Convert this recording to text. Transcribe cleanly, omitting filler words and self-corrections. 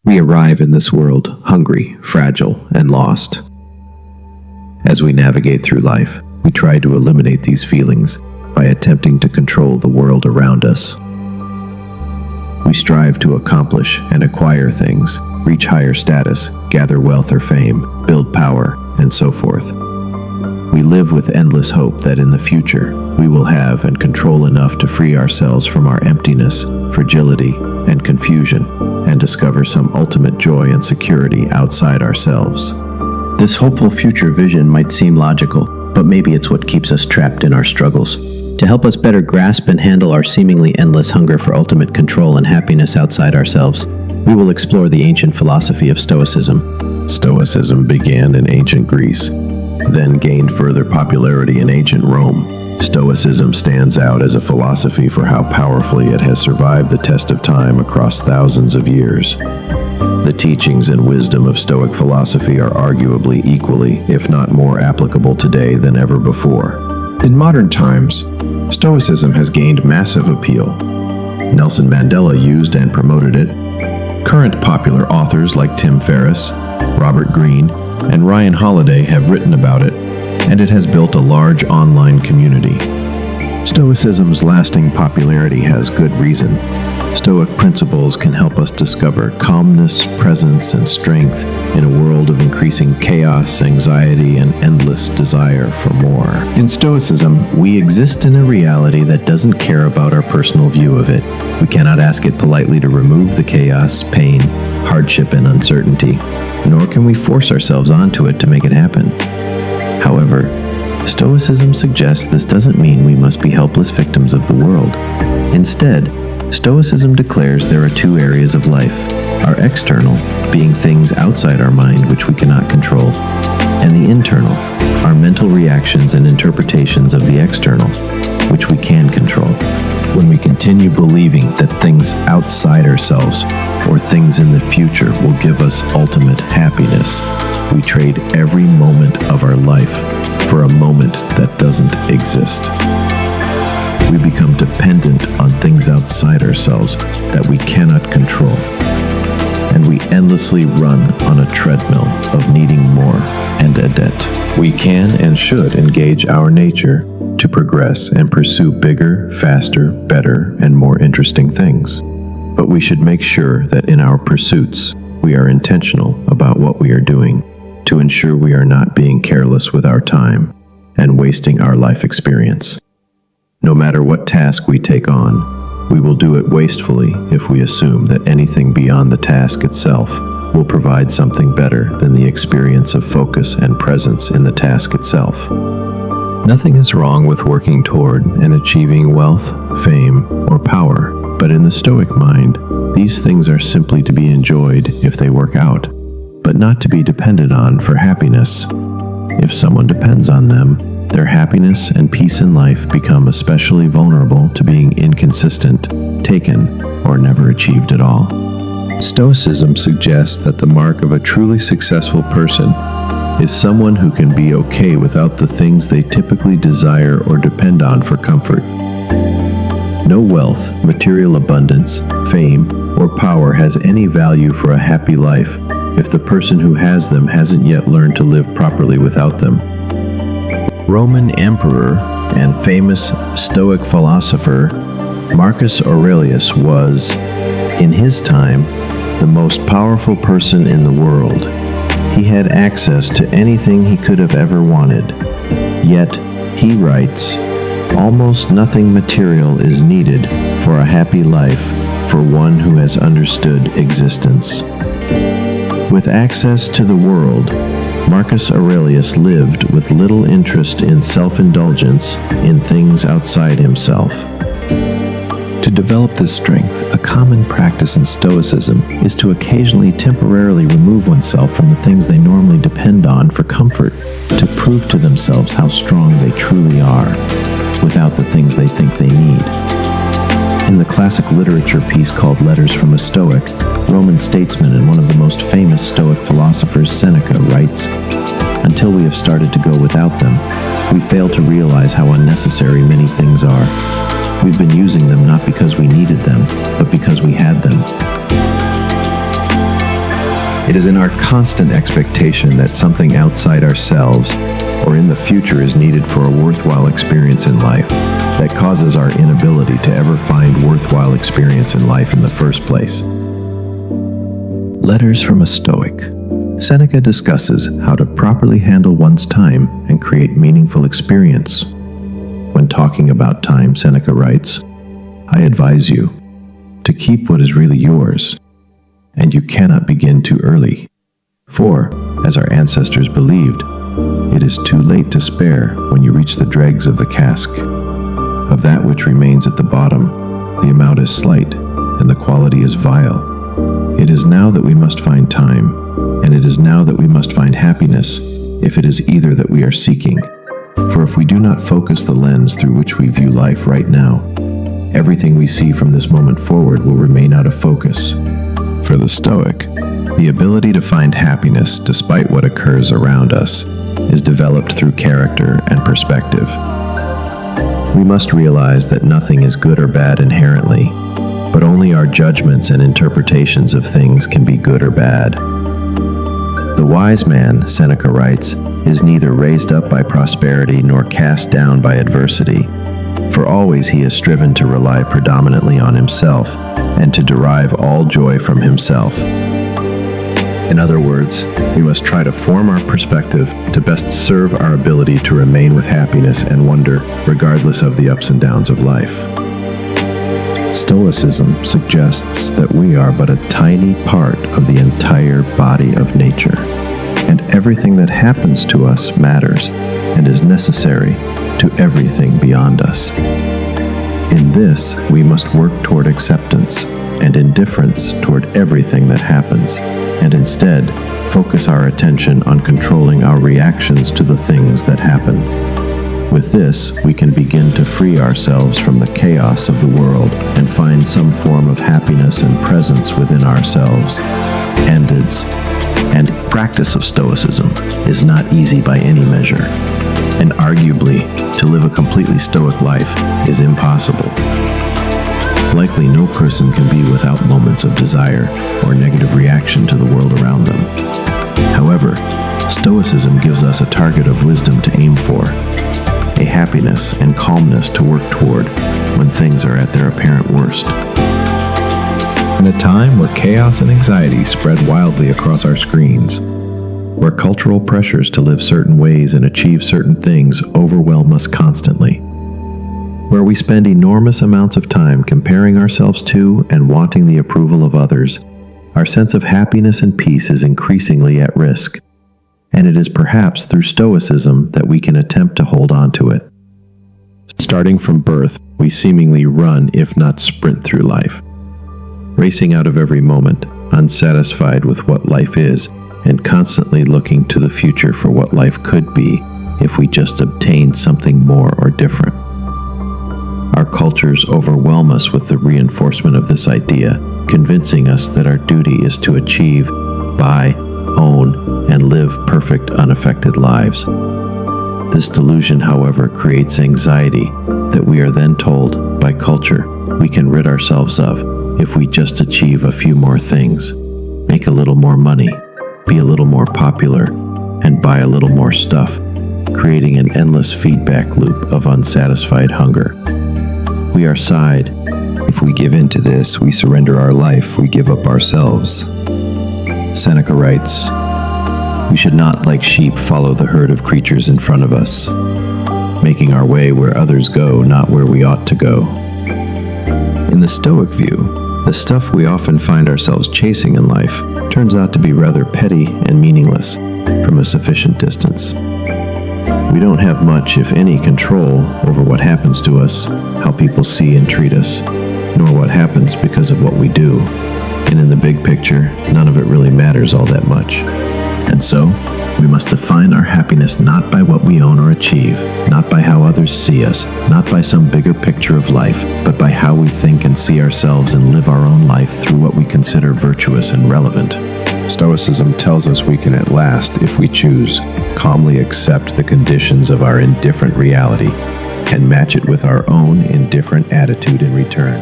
We arrive in this world hungry, fragile, and lost. As we navigate through life, we try to eliminate these feelings by attempting to control the world around us. We strive to accomplish and acquire things, reach higher status, gather wealth or fame, build power, and so forth. We live with endless hope that in the future, we will have and control enough to free ourselves from our emptiness, fragility, and confusion, and discover some ultimate joy and security outside ourselves. This hopeful future vision might seem logical, but maybe it's what keeps us trapped in our struggles. To help us better grasp and handle our seemingly endless hunger for ultimate control and happiness outside ourselves, we will explore the ancient philosophy of Stoicism. Stoicism began in ancient Greece, then gained further popularity in ancient Rome. Stoicism stands out as a philosophy for how powerfully it has survived the test of time across thousands of years. The teachings and wisdom of Stoic philosophy are arguably equally, if not more applicable today than ever before. In modern times, Stoicism has gained massive appeal. Nelson Mandela used and promoted it. Current popular authors like Tim Ferriss, Robert Greene, and Ryan Holiday have written about it, and it has built a large online community. Stoicism's lasting popularity has good reason. Stoic principles can help us discover calmness, presence, and strength in a world of increasing chaos, anxiety, and endless desire for more. In Stoicism, we exist in a reality that doesn't care about our personal view of it. We cannot ask it politely to remove the chaos, pain, hardship, and uncertainty, nor can we force ourselves onto it to make it happen. However, Stoicism suggests this doesn't mean we must be helpless victims of the world. Instead, Stoicism declares there are two areas of life: our external, being things outside our mind which we cannot control, and the internal, our mental reactions and interpretations of the external, which we can control. When we continue believing that things outside ourselves or things in the future will give us ultimate happiness, we trade every moment of our life for a moment that doesn't exist. We become dependent on things outside ourselves that we cannot control, and we endlessly run on a treadmill of needing more and a debt. We can and should engage our nature to progress and pursue bigger, faster, better, and more interesting things. But we should make sure that in our pursuits, we are intentional about what we are doing to ensure we are not being careless with our time and wasting our life experience. No matter what task we take on, we will do it wastefully if we assume that anything beyond the task itself will provide something better than the experience of focus and presence in the task itself. Nothing is wrong with working toward and achieving wealth, fame, or power, but in the Stoic mind, these things are simply to be enjoyed if they work out, but not to be depended on for happiness. If someone depends on them, their happiness and peace in life become especially vulnerable to being inconsistent, taken, or never achieved at all. Stoicism suggests that the mark of a truly successful person is someone who can be okay without the things they typically desire or depend on for comfort. No wealth, material abundance, fame, or power has any value for a happy life if the person who has them hasn't yet learned to live properly without them. Roman emperor and famous Stoic philosopher Marcus Aurelius was, in his time, the most powerful person in the world. He had access to anything he could have ever wanted. Yet, he writes, "Almost nothing material is needed for a happy life for one who has understood existence." With access to the world, Marcus Aurelius lived with little interest in self-indulgence in things outside himself. To develop this strength, a common practice in Stoicism is to occasionally temporarily remove oneself from the things they normally depend on for comfort, to prove to themselves how strong they truly are, without the things they think they need. In the classic literature piece called Letters from a Stoic, Roman statesman and one of the most famous Stoic philosophers, Seneca, writes, "Until we have started to go without them, we fail to realize how unnecessary many things are. We've been using them not because we needed them, but because we had them." It is in our constant expectation that something outside ourselves or in the future is needed for a worthwhile experience in life that causes our inability to ever find worthwhile experience in life in the first place. Letters from a Stoic. Seneca discusses how to properly handle one's time and create meaningful experience. When talking about time, Seneca writes, "I advise you to keep what is really yours, and you cannot begin too early. For, as our ancestors believed, it is too late to spare when you reach the dregs of the cask. Of that which remains at the bottom, the amount is slight, and the quality is vile. It is now that we must find time, and it is now that we must find happiness, if it is either that we are seeking. For if we do not focus the lens through which we view life right now, everything we see from this moment forward will remain out of focus." For the Stoic, the ability to find happiness despite what occurs around us is developed through character and perspective. We must realize that nothing is good or bad inherently, but only our judgments and interpretations of things can be good or bad. The wise man, Seneca writes, is neither raised up by prosperity nor cast down by adversity, for always he has striven to rely predominantly on himself and to derive all joy from himself. In other words, we must try to form our perspective to best serve our ability to remain with happiness and wonder regardless of the ups and downs of life. Stoicism suggests that we are but a tiny part of the entire body of nature, and everything that happens to us matters and is necessary to everything beyond us. In this, we must work toward acceptance and indifference toward everything that happens, and instead focus our attention on controlling our reactions to the things that happen. With this, we can begin to free ourselves from the chaos of the world and find some form of happiness and presence within ourselves. And practice of Stoicism is not easy by any measure, and arguably, to live a completely Stoic life is impossible. Likely no person can be without moments of desire or negative reaction to the world around them. However, Stoicism gives us a target of wisdom to aim for, a happiness and calmness to work toward when things are at their apparent worst. In a time where chaos and anxiety spread wildly across our screens, where cultural pressures to live certain ways and achieve certain things overwhelm us constantly, where we spend enormous amounts of time comparing ourselves to and wanting the approval of others, our sense of happiness and peace is increasingly at risk. And it is perhaps through Stoicism that we can attempt to hold on to it. Starting from birth, we seemingly run, if not sprint through life, racing out of every moment, unsatisfied with what life is, and constantly looking to the future for what life could be if we just obtained something more or different. Our cultures overwhelm us with the reinforcement of this idea, convincing us that our duty is to achieve, buy, own, and live perfect, unaffected lives. This delusion, however, creates anxiety that we are then told by culture we can rid ourselves of if we just achieve a few more things, make a little more money, be a little more popular, and buy a little more stuff, creating an endless feedback loop of unsatisfied hunger. We are sighed. If we give in to this, we surrender our life, we give up ourselves. Seneca writes, "We should not, like sheep, follow the herd of creatures in front of us, making our way where others go, not where we ought to go." In the Stoic view, the stuff we often find ourselves chasing in life turns out to be rather petty and meaningless from a sufficient distance. We don't have much, if any, control over what happens to us, how people see and treat us, nor what happens because of what we do. And in the big picture, none of it really matters all that much. And so, we must define our happiness not by what we own or achieve, not by how others see us, not by some bigger picture of life, but by how we think and see ourselves and live our own life through what we consider virtuous and relevant. Stoicism tells us we can at last, if we choose, calmly accept the conditions of our indifferent reality and match it with our own indifferent attitude in return.